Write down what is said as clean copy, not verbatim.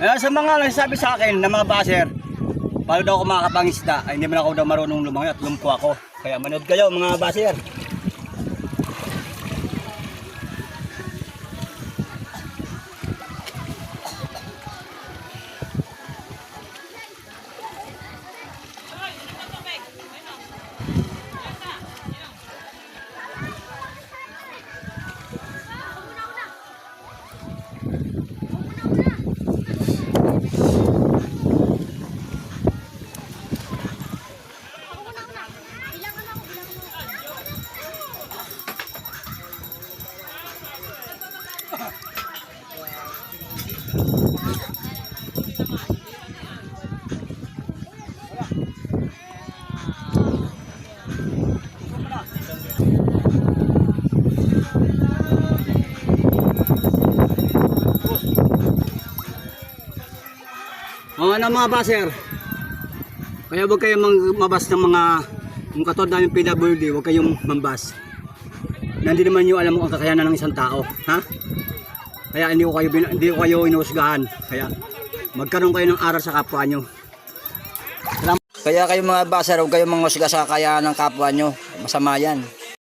Sa mga nagsasabi sa akin na mga baser, paano daw ako makakapangisda, ay hindi man ako daw marunong lumangoy at lumpo ako. Kaya manood kayo mga baser. Mga baser, kaya huwag kayong mabas ng mga yung katod namin PWD, huwag kayong mambas. Hindi naman nyo alam mo ang kakayanan ng isang tao, ha? Kaya hindi ko kayo inuusgahan. Kaya magkaroon kayo ng aral sa kapwa nyo. Kaya kayong mga baser, huwag kayong mangusga sa kakayanan ng kapwa nyo. Masama yan.